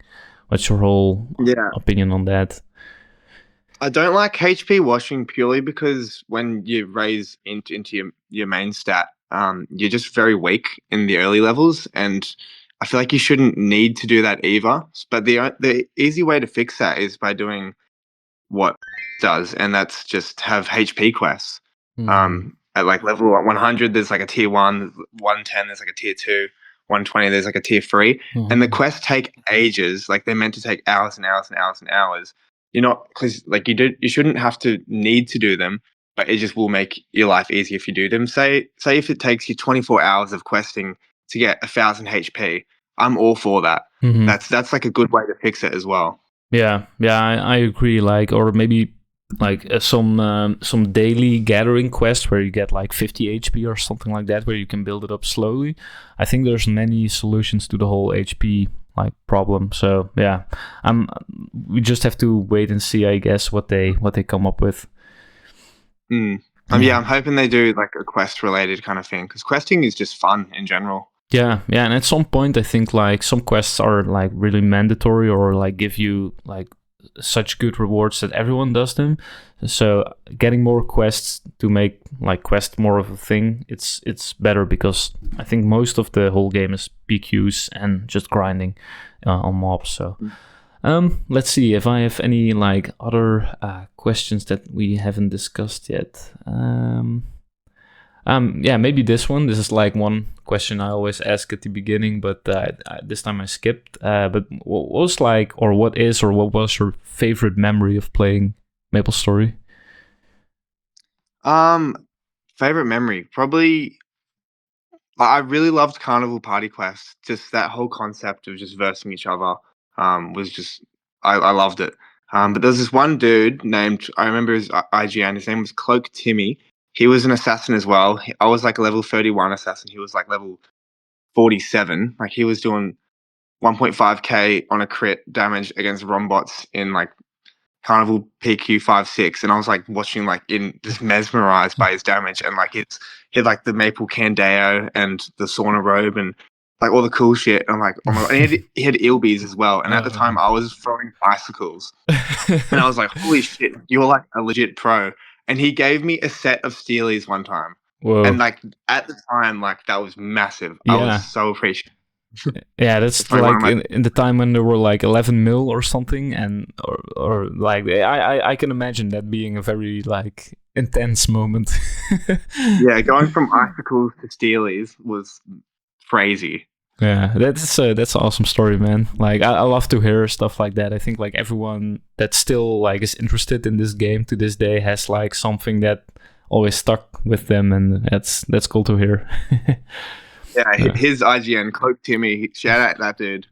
Speaker 2: What's your whole opinion on that?
Speaker 3: I don't like HP washing purely because when you raise into your main stat, you're just very weak in the early levels, and I feel like you shouldn't need to do that either. But the easy way to fix that is by doing what it does, and that's just have HP quests.
Speaker 2: Hmm.
Speaker 3: At like level 100, there's like a tier 1, 110, there's like a tier 2, 120, there's like a tier 3, and the
Speaker 2: Mhm.
Speaker 3: quests take ages. Like they're meant to take hours and hours and hours and hours. You're not because like you shouldn't have to need to do them, but it just will make your life easier if you do them. Say if it takes you 24 hours of questing to get 1,000 HP, I'm all for that.
Speaker 2: Mhm.
Speaker 3: That's like a good way to fix it as well.
Speaker 2: Yeah, yeah, I agree. Like, or maybe like some daily gathering quest where you get like 50 HP or something like that, where you can build it up slowly. I think there's many solutions to the whole HP like problem. So yeah, we just have to wait and see, I guess, what they come up with.
Speaker 3: Mm. Yeah,
Speaker 2: Yeah.
Speaker 3: I'm hoping they do like a quest related kind of thing because questing is just fun in general.
Speaker 2: Yeah, yeah, and at some point, I think like some quests are like really mandatory or like give you like such good rewards that everyone does them. So getting more quests to make like quest more of a thing, it's better because I think most of the whole game is PQs and just grinding on mobs. So
Speaker 3: Mm.
Speaker 2: let's see if I have any like other questions that we haven't discussed yet. Yeah, maybe this one. This is like one question I always ask at the beginning, but this time I skipped. But what was like, or what is, or what was your favorite memory of playing MapleStory?
Speaker 3: Um, Favorite memory probably. I really loved Carnival Party Quest. Just that whole concept of just versing each other was just I loved it. But there's this one dude named I remember his IGN. His name was Cloak Timmy. He was an assassin as well. I was like a level 31 assassin. He was like level 47. Like he was doing 1.5k on a crit damage against rombots in like Carnival PQ 5-6, and I was like watching like in just mesmerized by his damage and like he had like the maple candeo and the sauna robe and like all the cool shit. And I'm like, oh my god! And he had Ilbies as well. And at the time, I was throwing bicycles, and I was like, holy shit, you're like a legit pro. And he gave me a set of Steelies one time, and
Speaker 2: Whoa.
Speaker 3: like at the time, like that was massive. I was
Speaker 2: Yeah.
Speaker 3: so appreciative.
Speaker 2: Yeah,
Speaker 3: It's
Speaker 2: that's
Speaker 3: like one of
Speaker 2: like
Speaker 3: my
Speaker 2: in the time when there were like 11 mil or something, and or like I can imagine that being a very like intense moment.
Speaker 3: yeah. Going from icicles to Steelies was crazy.
Speaker 2: Yeah, that's an awesome story, man. Like I love to hear stuff like that. I think like everyone that still like is interested in this game to this day has like something that always stuck with them, and that's cool to hear.
Speaker 3: Yeah,
Speaker 2: Yeah.
Speaker 3: his IGN, Cloak Timmy, shout out that dude.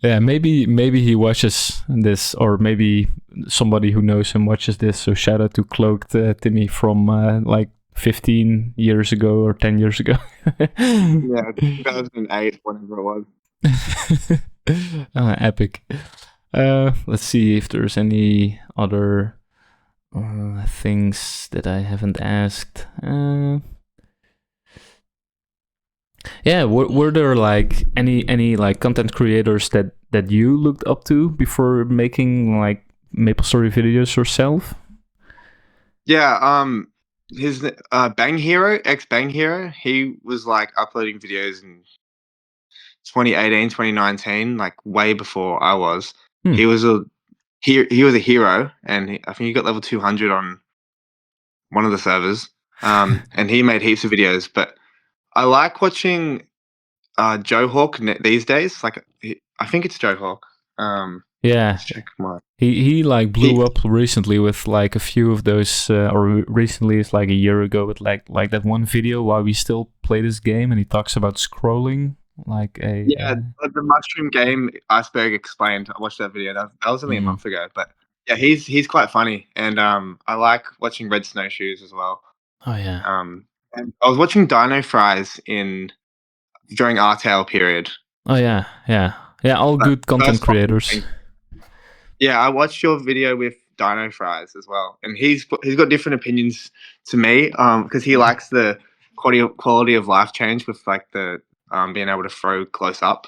Speaker 2: Yeah, maybe he watches this, or maybe somebody who knows him watches this. So shout out to Cloaked Timmy from like 15 years ago or 10 years ago.
Speaker 3: Yeah, 2008, whatever it was.
Speaker 2: Epic. Let's see if there's any other things that I haven't asked. Yeah, were there like any like content creators that you looked up to before making like MapleStory videos yourself?
Speaker 3: Yeah, his Bang Hero, ex Bang Hero, he was like uploading videos in 2018, 2019, like way before I was.
Speaker 2: Hmm.
Speaker 3: He was he was a hero, and I think he got level 200 on one of the servers. And he made heaps of videos. But I like watching Joe Hawk these days. Like I think it's Joe Hawk.
Speaker 2: Yeah,
Speaker 3: Let's check my.
Speaker 2: he like blew
Speaker 3: He
Speaker 2: up recently with like a few of those, or recently it's like a year ago with like that one video while we still play this game, and he talks about scrolling like a.
Speaker 3: Yeah, the mushroom game Iceberg explained. I watched that video. That was only a
Speaker 2: Mm.
Speaker 3: month ago, but yeah, he's quite funny, and I like watching Red Snowshoes as well.
Speaker 2: Oh yeah.
Speaker 3: And I was watching Dino Fries in during our tail period.
Speaker 2: Oh yeah. Yeah. Yeah. All
Speaker 3: But
Speaker 2: good content
Speaker 3: first possible
Speaker 2: creators.
Speaker 3: thing. Yeah, I watched your video with Dino Fries as well, and he's got different opinions to me. Because he likes the quality of life change with like the being able to throw close up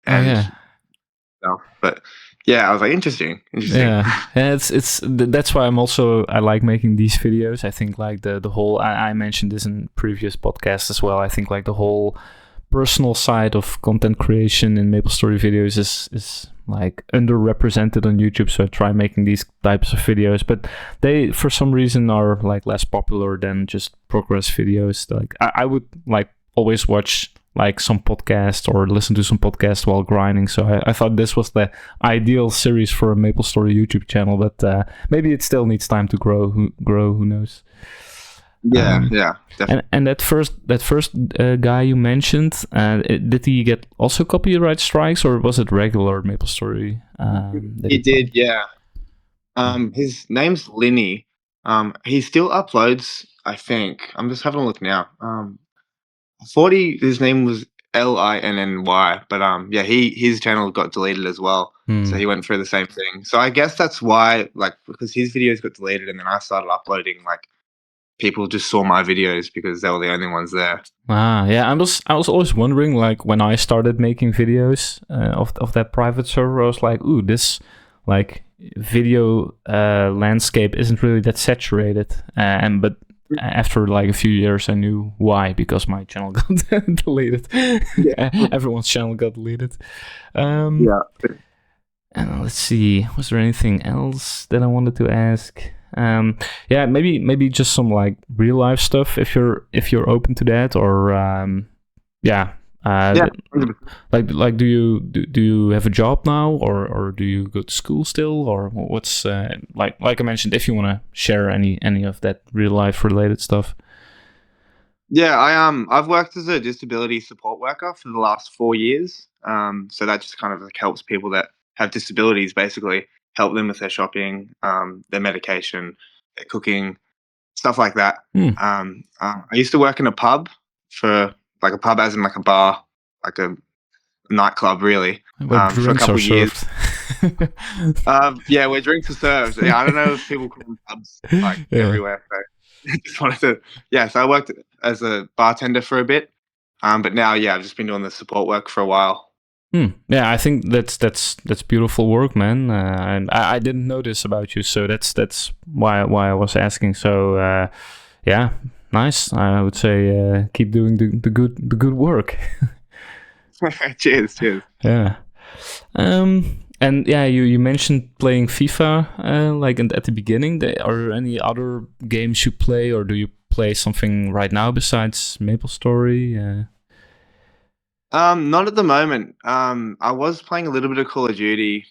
Speaker 2: Oh
Speaker 3: and
Speaker 2: yeah.
Speaker 3: stuff. But yeah, I was like, interesting.
Speaker 2: Yeah, and that's why I like making these videos. I think like the whole I mentioned this in previous podcasts as well. I think like the whole personal side of content creation in MapleStory videos is like underrepresented on YouTube. So I try making these types of videos, but they for some reason are like less popular than just progress videos. Like I would like always watch like some podcast or listen to some podcast while grinding. So I thought this was the ideal series for a MapleStory YouTube channel, but maybe it still needs time to grow. Who knows?
Speaker 3: Yeah, yeah, definitely.
Speaker 2: And that first guy you mentioned, did he get also copyright strikes, or was it regular MapleStory?
Speaker 3: He did, yeah. His name's Linny. He still uploads, I think. I'm just having a look now. I thought his name was Linny, but yeah, his channel got deleted as well. So he went through the same thing. So I guess that's why, like, because his videos got deleted, and then I started uploading, like, people just saw my videos because they were the only ones there.
Speaker 2: Yeah, I was always wondering, like, when I started making videos of that private server, I was like, ooh, this like video landscape isn't really that saturated, but after like a few years I knew why, because my channel got deleted.
Speaker 3: Yeah.
Speaker 2: Everyone's channel got deleted.
Speaker 3: Yeah.
Speaker 2: And let's see, was there anything else that I wanted to ask? Yeah, maybe just some like real life stuff if you're open to that, or yeah.
Speaker 3: Yeah.
Speaker 2: Like do you have a job now, or do you go to school still, or what's like I mentioned, if you want to share any of that real life related stuff?
Speaker 3: Yeah, I've worked as a disability support worker for the last 4 years. So that just kind of like helps people that have disabilities, basically help them with their shopping, their medication, their cooking, stuff like that. I used to work in a pub for like a pub, as in like a bar, like a nightclub, really, for a couple of years. Yeah, where drinks are served. Yeah, I don't know if people call them pubs like everywhere. So I just wanted to, yeah. So I worked as a bartender for a bit, but now, yeah, I've just been doing the support work for a while.
Speaker 2: Yeah, I think that's beautiful work, man. And I didn't know this about you, so that's why I was asking. So yeah, nice. I would say keep doing the good work.
Speaker 3: Cheers.
Speaker 2: Yeah. And yeah, you mentioned playing FIFA like at the beginning. Are there any other games you play, or do you play something right now besides MapleStory?
Speaker 3: Not at the moment. I was playing a little bit of Call of Duty,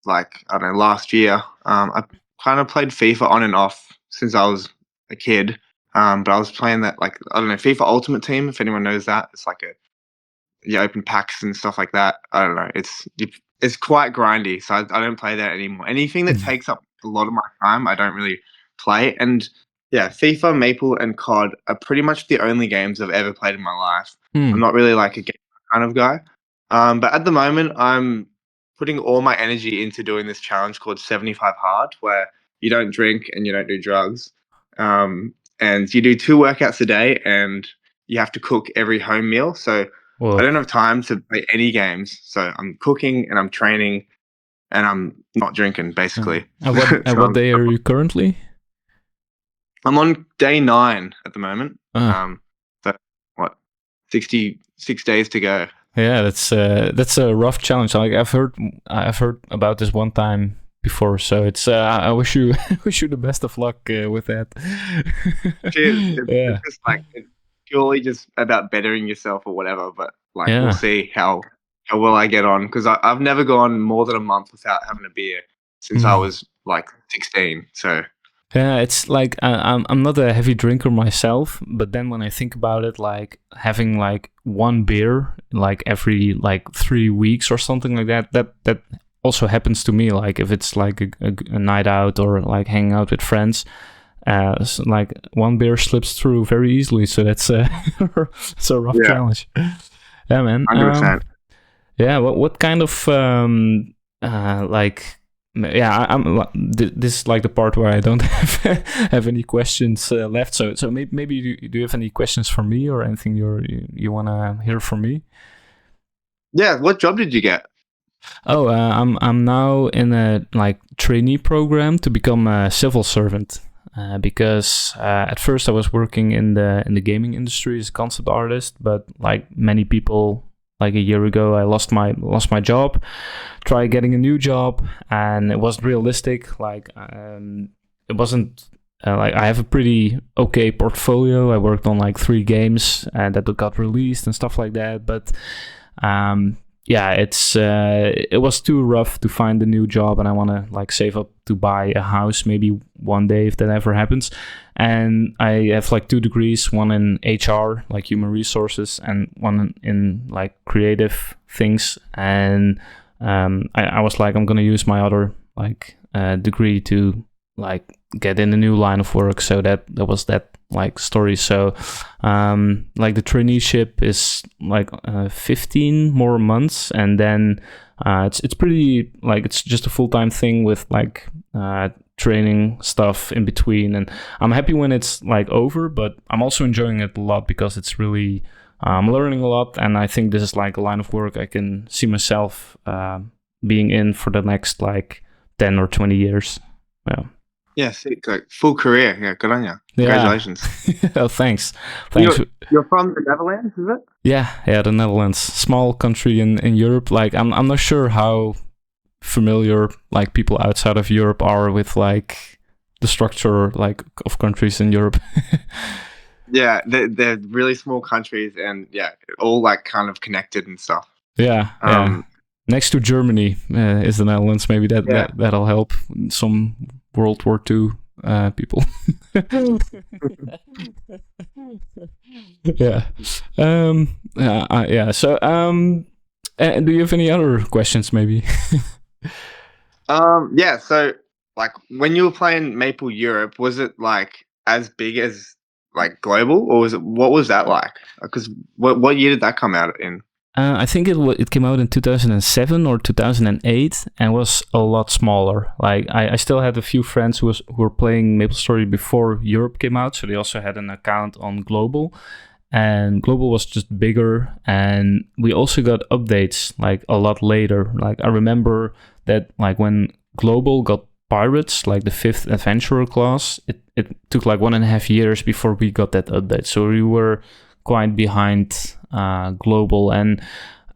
Speaker 3: like, I don't know, last year. I kind of played FIFA on and off since I was a kid. But I was playing that, like, I don't know, FIFA Ultimate Team, if anyone knows that. It's like you open packs and stuff like that. I don't know. It's quite grindy, so I don't play that anymore. Anything that takes up a lot of my time, I don't really play. And yeah, FIFA, Maple, and COD are pretty much the only games I've ever played in my life. I'm not really like a game kind of guy. But at the moment, I'm putting all my energy into doing this challenge called 75 Hard, where you don't drink and you don't do drugs. And you do 2 workouts a day, and you have to cook every home meal. So
Speaker 2: Well,
Speaker 3: I don't have time to play any games. So I'm cooking and I'm training and I'm not drinking, basically.
Speaker 2: At what day are you currently?
Speaker 3: I'm on day 9 at the moment. So what, 66 days to go.
Speaker 2: Yeah, that's a rough challenge. Like I've heard about this one time before, so it's I wish you the best of luck with that.
Speaker 3: Cheers.
Speaker 2: Yeah.
Speaker 3: It's just like, it's purely just about bettering yourself or whatever. But like,
Speaker 2: Yeah.
Speaker 3: we'll see how well I get on, because I've never gone more than a month without having a beer since I was like 16. So
Speaker 2: yeah, it's like I'm not a heavy drinker myself, but then when I think about it, like having like one beer like every like 3 weeks or something like that also happens to me. Like if it's like a night out or like hanging out with friends, so like one beer slips through very easily. So that's it's a rough challenge. Yeah, man.
Speaker 3: 100%.
Speaker 2: Yeah, what kind of like, yeah, this is like the part where I don't have any questions left. So maybe do you have any questions for me, or anything you want to hear from me?
Speaker 3: Yeah, what job did you get?
Speaker 2: Oh, I'm now in a like trainee program to become a civil servant. Because at first I was working in the gaming industry as a concept artist, but like many people, like a year ago, I lost my job. Tried getting a new job, and it wasn't realistic. Like it wasn't. Like I have a pretty okay portfolio. I worked on like 3 games that got released and stuff like that. But yeah, it was too rough to find a new job, and I want to like save up to buy a house maybe one day if that ever happens. And I have like 2 degrees, one in HR, like human resources, and one in like creative things. And I was like, I'm gonna use my other like degree to like get in a new line of work. So that was that like story. So like the traineeship is like 15 more months, and then it's pretty like it's just a full-time thing with like training stuff in between. And I'm happy when it's like over, but I'm also enjoying it a lot because it's really I'm learning a lot, and I think this is like a line of work I can see myself being in for the next like 10 or 20 years. Yeah.
Speaker 3: Yeah, sick. Like full career. Yeah, good on you. Congratulations.
Speaker 2: Oh, thanks.
Speaker 3: You're from the Netherlands, is it?
Speaker 2: Yeah, the Netherlands, small country in Europe. Like I'm not sure how familiar like people outside of Europe are with like the structure like of countries in Europe.
Speaker 3: Yeah, they're really small countries, and yeah, all like kind of connected and stuff.
Speaker 2: Yeah. Next to Germany is the Netherlands. Maybe that'll help some World War II people. Yeah. Yeah. So, do you have any other questions? Maybe.
Speaker 3: Yeah. So, like, when you were playing Maple Europe, was it like as big as like global, or what was that like? Because what year did that come out in?
Speaker 2: I think it came out in 2007 or 2008 and was a lot smaller. Like I still had a few friends who were playing MapleStory before Europe came out, so they also had an account on Global, and Global was just bigger. And we also got updates like a lot later. Like I remember that like when Global got Pirates, like the 5th Adventurer class, it took like 1.5 years before we got that update. So we were quite behind Global, and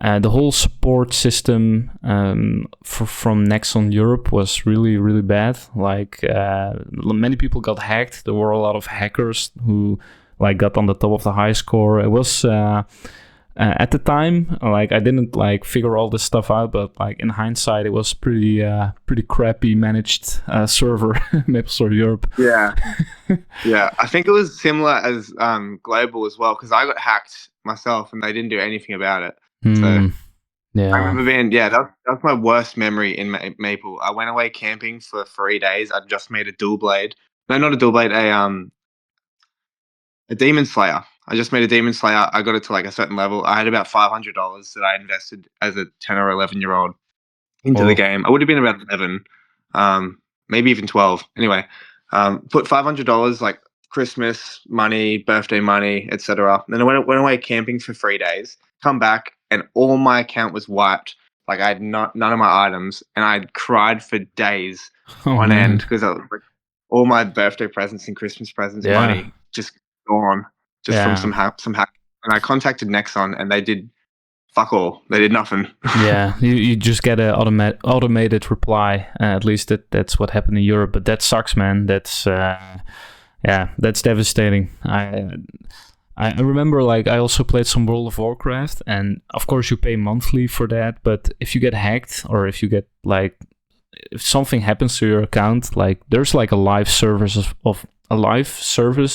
Speaker 2: the whole support system from Nexon Europe was really, really bad. Like many people got hacked. There were a lot of hackers who like got on the top of the high score. It was at the time, like I didn't like figure all this stuff out, but like in hindsight, it was pretty crappy managed server, MapleStory Europe.
Speaker 3: Yeah, yeah. I think it was similar as Global as well, because I got hacked myself and they didn't do anything about it. So
Speaker 2: yeah,
Speaker 3: I remember being that's my worst memory in Maple. I went away camping for 3 days. I just made a dual blade. No, not a dual blade. A Demon Slayer. I just made a Demon Slayer. I got it to like a certain level. I had about $500 that I invested as a 10 or 11-year-old into the game. I would have been about 11, maybe even 12. Anyway, put $500 like Christmas money, birthday money, etc. Then I went away camping for 3 days. Come back and all my account was wiped. Like I had none of my items, and I cried for days on end because like, all my birthday presents and Christmas presents money just gone from some hack. And I contacted Nexon, and they did fuck all. They did nothing.
Speaker 2: Yeah, you just get an automated reply. At least that's what happened in Europe. But that sucks, man. That's that's devastating. I remember like I also played some World of Warcraft, and of course you pay monthly for that. But if you get hacked, or if you get like if something happens to your account, like there's like a live service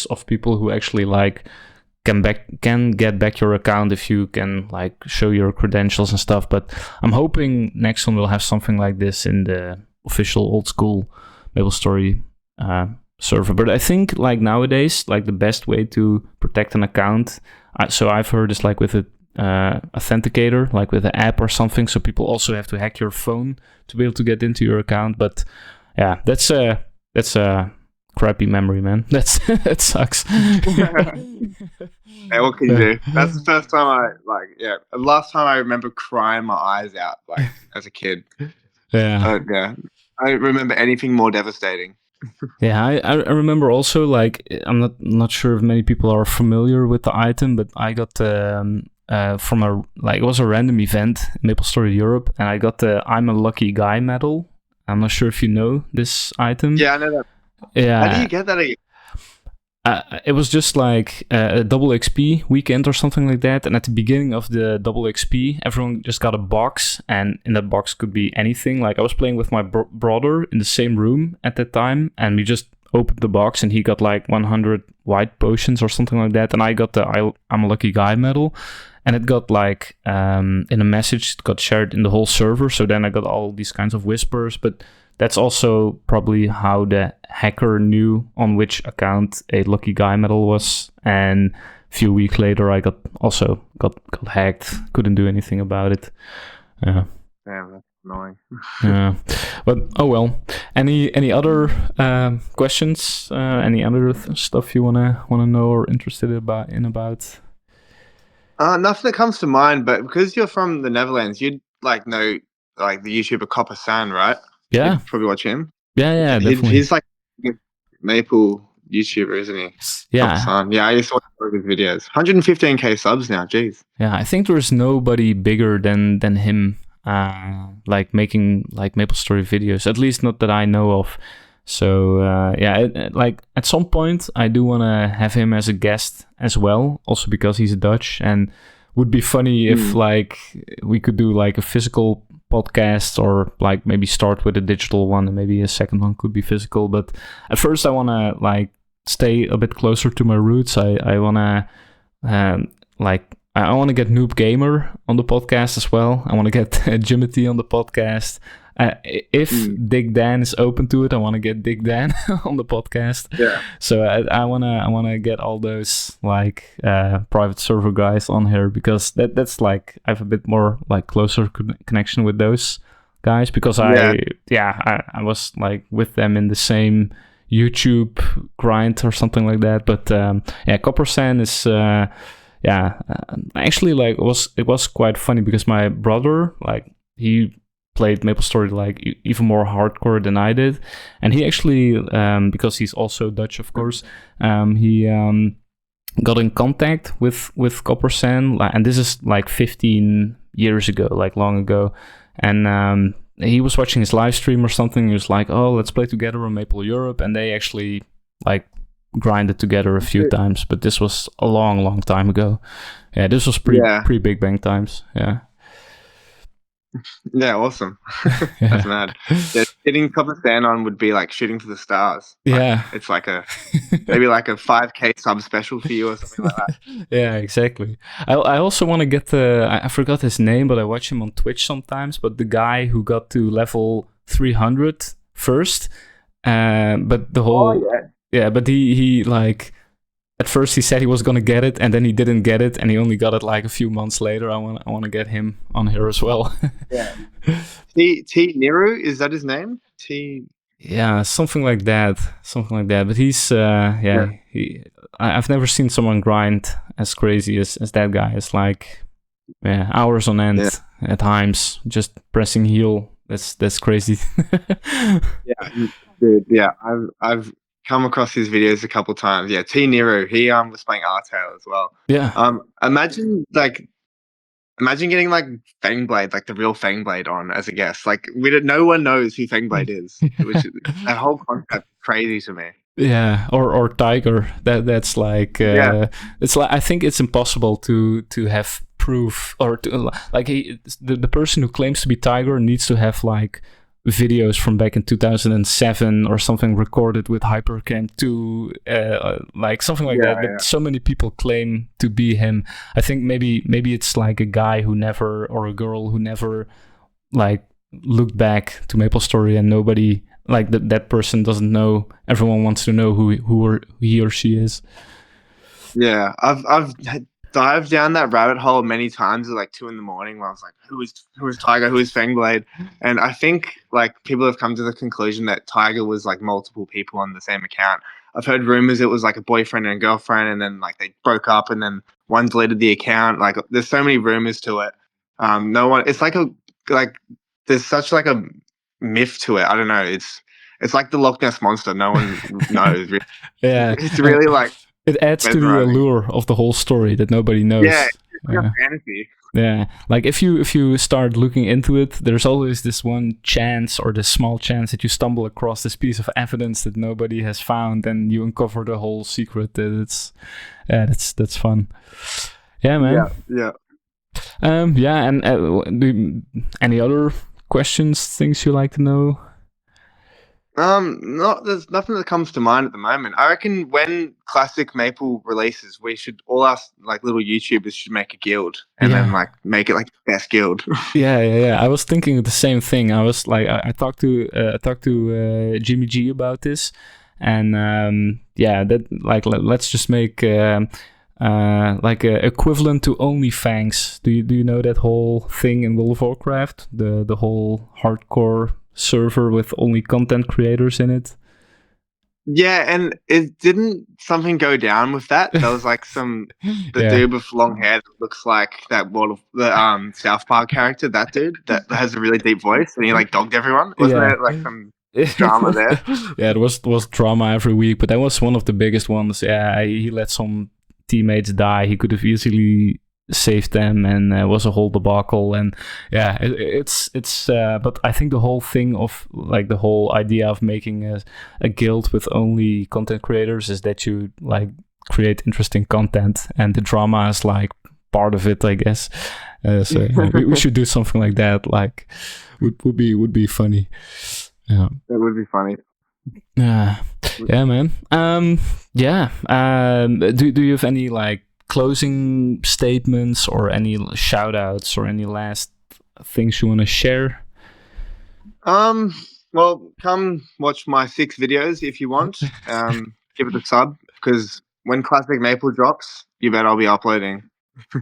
Speaker 2: of people who actually like can get back your account if you can like show your credentials and stuff. But I'm hoping Nexon will have something like this in the official old school MapleStory server. But I think like nowadays, like the best way to protect an account, so I've heard, is like with a authenticator, like with an app or something. So people also have to hack your phone to be able to get into your account. But yeah, that's a crappy memory, man. That sucks.
Speaker 3: Hey, what can you do? That's the first time last time I remember crying my eyes out, like, as a kid.
Speaker 2: Yeah.
Speaker 3: Yeah. I don't remember anything more devastating.
Speaker 2: Yeah, I remember also, like, I'm not sure if many people are familiar with the item, but I got from it was a random event in MapleStory Europe, and I got the I'm a Lucky Guy medal. I'm not sure if you know this item.
Speaker 3: Yeah, I know that.
Speaker 2: Yeah.
Speaker 3: How do you get that again?
Speaker 2: It was just like a double XP weekend or something like that. And at the beginning of the double XP, everyone just got a box. And in that box could be anything. Like I was playing with my brother in the same room at that time. And we just opened the box and he got like 100 white potions or something like that. And I got the I'm a Lucky Guy medal. And it got like, in a message, it got shared in the whole server. So then I got all these kinds of whispers. But that's also probably how the hacker knew on which account a Lucky Guy medal was. And a few weeks later, I got hacked. Couldn't do anything about it.
Speaker 3: Damn, that's annoying.
Speaker 2: Yeah, but oh well. Any other questions? Any other stuff you wanna know or interested about?
Speaker 3: Nothing that comes to mind, but because you're from the Netherlands, you'd like know like the YouTuber Copper San, right?
Speaker 2: Yeah.
Speaker 3: You'd probably watch him.
Speaker 2: Yeah, definitely.
Speaker 3: He's like a Maple YouTuber, isn't he?
Speaker 2: Yeah.
Speaker 3: Copper San. Yeah, I used to watch his videos. 115k subs now. Jeez.
Speaker 2: Yeah, I think there's nobody bigger than him, like making like MapleStory videos. At least not that I know of. So like at some point I do want to have him as a guest as well, also because he's Dutch, and would be funny if like we could do like a physical podcast, or like maybe start with a digital one and maybe a second one could be physical. But at first I want to like stay a bit closer to my roots. I want to I want to get Noob Gamer on the podcast as well. I want to get Jimothy on the podcast. If Dick Dan is open to it, I want to get Dick Dan on the podcast.
Speaker 3: Yeah.
Speaker 2: So I wanna get all those like private server guys on here, because that's like I have a bit more like closer connection with those guys, because I was like with them in the same YouTube grind or something like that. But Copper San is actually like it was quite funny, because my brother, like, he played MapleStory like even more hardcore than I did, and he actually because he's also Dutch, of course, he got in contact with Copper San, and this is like 15 years ago, like long ago, and he was watching his live stream or something. He was like, "Oh, let's play together on Maple Europe," and they actually like grinded together a few times, but this was a long time ago. Yeah, this was pre Big Bang times.
Speaker 3: Yeah, awesome. That's mad. Yeah, hitting Copper San on would be like shooting for the stars. Like, it's like maybe like a 5k sub special for you or something like that.
Speaker 2: Yeah, exactly. I also want to get I forgot his name, but I watch him on Twitch sometimes. But the guy who got to level 300 first, but the whole but he like, at first he said he was gonna get it, and then he didn't get it, and he only got it like a few months later. I want to get him on here as well.
Speaker 3: Yeah. T Niru, is that his name?
Speaker 2: Yeah, something like that. But he's I've never seen someone grind as crazy as that guy. It's like hours on end at times, just pressing heal. That's crazy.
Speaker 3: Yeah, dude. Yeah, I've come across his videos a couple times. Yeah, T Nero, he was playing R-Tail as well.
Speaker 2: Yeah.
Speaker 3: Imagine getting like Fangblade, like the real Fangblade on as a guest. Like no one knows who Fangblade is. That whole concept is crazy to me.
Speaker 2: Yeah, or Tiger. That's like it's like, I think it's impossible to have proof, or to like the person who claims to be Tiger needs to have like videos from back in 2007 or something recorded with Hypercam 2, like something like that. But so many people claim to be him. I think maybe it's like a guy who never, or a girl who never like looked back to MapleStory, and nobody like that person doesn't know. Everyone wants to know who he or she is.
Speaker 3: Yeah, I've dived down that rabbit hole many times at like 2 a.m. where I was like, who is Tiger, who is Fangblade? And I think like people have come to the conclusion that Tiger was like multiple people on the same account. I've heard rumors it was like a boyfriend and a girlfriend, and then like they broke up, and then one deleted the account. Like there's so many rumors to it. No one. It's like there's such like a myth to it. I don't know. It's like the Loch Ness monster. No one knows.
Speaker 2: Yeah,
Speaker 3: It's really like
Speaker 2: it adds to the allure of the whole story that nobody knows.
Speaker 3: Yeah, it's like fantasy.
Speaker 2: Yeah, like if you start looking into it, there's always this one chance or this small chance that you stumble across this piece of evidence that nobody has found, and you uncover the whole secret. That's fun. Yeah, man.
Speaker 3: Yeah.
Speaker 2: Any other questions, things you like to know?
Speaker 3: There's nothing that comes to mind at the moment. I reckon when Classic Maple releases, we should all us like little YouTubers should make a guild and then like make it like the best guild.
Speaker 2: Yeah. I was thinking the same thing. I was like, I talked to Jimmy G about this, and that like let's just make like a equivalent to OnlyFans. Do you know that whole thing in World of Warcraft? The whole hardcore server with only content creators in it.
Speaker 3: Yeah, and it didn't something go down with that. There was like dude with long hair that looks like that the South Park character. That dude that has a really deep voice, and he like dogged everyone. Wasn't there like some drama there?
Speaker 2: Yeah, there was drama every week, but that was one of the biggest ones. Yeah, he let some teammates die. He could have easily saved them, and was a whole debacle. And yeah, it's but I think the whole thing of like the whole idea of making a guild with only content creators is that you like create interesting content, and the drama is like part of it, I guess. So we should do something like that. Like would be funny. Yeah,
Speaker 3: that would be funny.
Speaker 2: Yeah, man. Do you have any like closing statements or any shout outs or any last things you want to share?
Speaker 3: Well, come watch my 6 videos if you want. Give it a sub, because when Classic Maple drops, you bet I'll be uploading.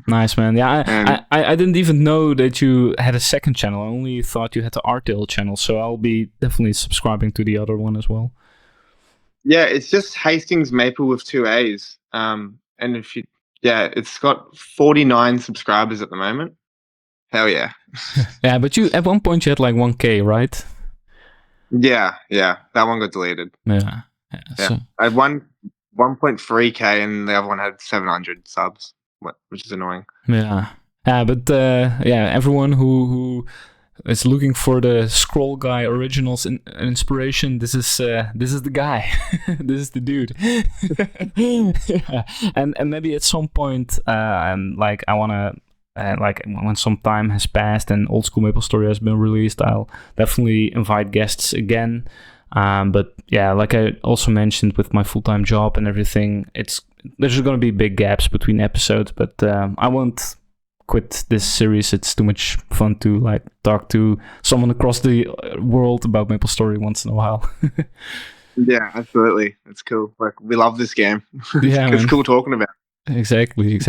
Speaker 2: Nice, man. Yeah, I didn't even know that you had a second channel. I only thought you had the Artale channel, so I'll be definitely subscribing to the other one as well.
Speaker 3: Yeah, it's just HaastingsMaple with 2 A's. And if you it's got 49 subscribers at the moment. Hell yeah.
Speaker 2: Yeah, but at one point you had like 1K, right?
Speaker 3: Yeah. That one got deleted.
Speaker 2: Yeah. So
Speaker 3: I had 1.3K and the other one had 700 subs, which is annoying.
Speaker 2: Yeah. But everyone who is looking for the TheScrollGuy originals inspiration, this is the guy. This is the dude. Yeah. And maybe at some point, like I wanna, like when some time has passed and Old School MapleStory has been released, I'll definitely invite guests again. But yeah, like I also mentioned, with my full-time job and everything, there's gonna be big gaps between episodes. But I won't quit this series. It's too much fun to like talk to someone across the world about MapleStory once in a while.
Speaker 3: Yeah, absolutely. It's cool. Like, we love this game.
Speaker 2: Yeah,
Speaker 3: it's cool talking about.
Speaker 2: Exactly.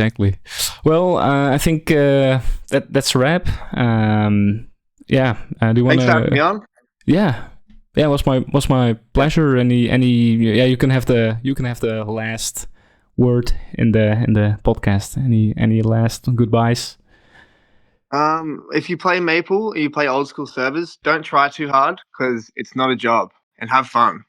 Speaker 2: Well, I think that's a wrap. Do you want to?
Speaker 3: Thanks for having me on.
Speaker 2: Yeah, it was my pleasure. You can have the last word in the podcast. Any last goodbyes?
Speaker 3: If you play Maple, you play old school servers, don't try too hard, because it's not a job, and have fun.